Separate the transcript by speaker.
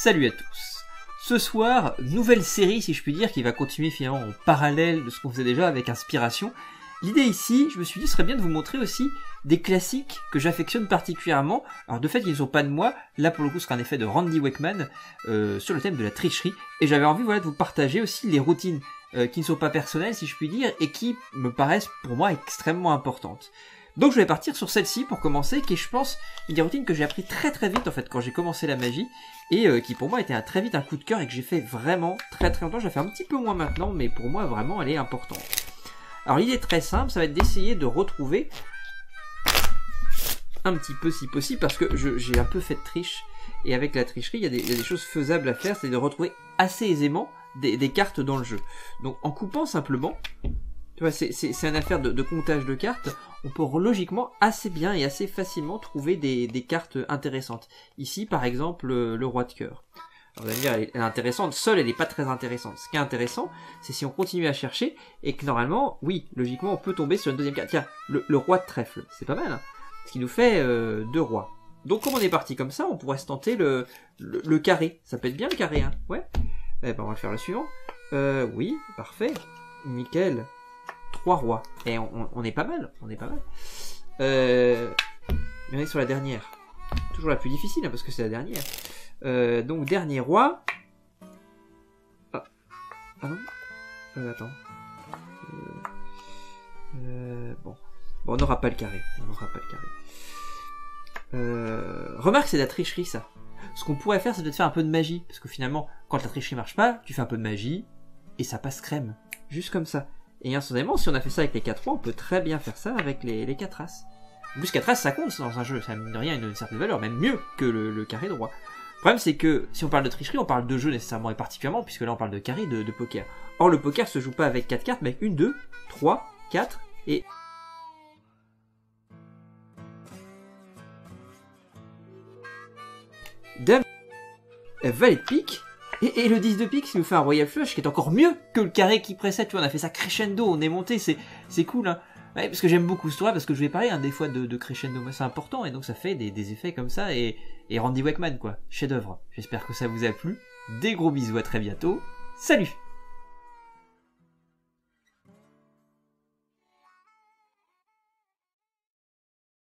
Speaker 1: Salut à tous. Ce soir, nouvelle série si je puis dire, qui va continuer finalement en parallèle de ce qu'on faisait déjà avec Inspiration. L'idée ici, je me suis dit, ce serait bien de vous montrer aussi des classiques que j'affectionne particulièrement. Alors de fait, ils ne sont pas de moi. Là pour le coup, ce sera un effet de Randy Wakeman sur le thème de la tricherie. Et j'avais envie de vous partager aussi les routines qui ne sont pas personnelles si je puis dire, et qui me paraissent pour moi extrêmement importantes. Donc je vais partir sur celle-ci pour commencer, qui est je pense une des routines que j'ai appris très vite en fait quand j'ai commencé la magie, et qui pour moi était très vite un coup de cœur et que j'ai fait vraiment très longtemps. Je la fais un petit peu moins maintenant, mais pour moi vraiment elle est importante. Alors l'idée est très simple, ça va être d'essayer de retrouver un petit peu si possible, parce que j'ai un peu fait de triche, et avec la tricherie il y a des choses faisables à faire, c'est de retrouver assez aisément des cartes dans le jeu. Donc en coupant simplement, tu vois, c'est une affaire de comptage de cartes, on peut logiquement assez bien et assez facilement trouver des cartes intéressantes. Ici par exemple le roi de cœur. Alors, vous allez me dire, elle est intéressante, seule elle n'est pas très intéressante. Ce qui est intéressant, c'est si on continue à chercher, et que normalement, oui, logiquement on peut tomber sur une deuxième carte. Tiens, le roi de trèfle, c'est pas mal, hein, ce qui nous fait 2 rois. Donc comme on est parti comme ça, on pourrait se tenter le carré. Ça peut être bien le carré, hein, ouais. Eh ben on va faire le suivant. Oui, parfait, nickel. 3 rois. Et on est pas mal, on est pas mal. On est sur la dernière. Toujours la plus difficile, hein, parce que c'est la dernière. Donc dernier roi. Ah non. Attends. Bon, on n'aura pas le carré. On n'aura pas le carré. Remarque, c'est de la tricherie, ça. Ce qu'on pourrait faire, c'est de faire un peu de magie, parce que finalement, quand la tricherie marche pas, tu fais un peu de magie et ça passe crème, juste comme ça. Et instantanément, si on a fait ça avec les 4 rois, on peut très bien faire ça avec les 4 as. En plus, 4 as, ça compte dans un jeu, ça mine de rien une certaine valeur, même mieux que le carré de roi. Le problème, c'est que si on parle de tricherie, on parle de jeu nécessairement et particulièrement, puisque là on parle de carré de poker. Or, le poker se joue pas avec 4 cartes, mais avec 1, 2, 3, 4 et... Dame, valet de pique, et le 10 de pique, qui nous fait un royal flush, qui est encore mieux que le carré qui précède. Tu vois, on a fait ça crescendo, on est monté, c'est cool, hein. Ouais, parce que j'aime beaucoup ce tour, parce que je vais parler des fois de crescendo, c'est important, et donc ça fait des effets comme ça, et Randy Wakeman, quoi, chef d'œuvre. J'espère que ça vous a plu, des gros bisous, à très bientôt, salut!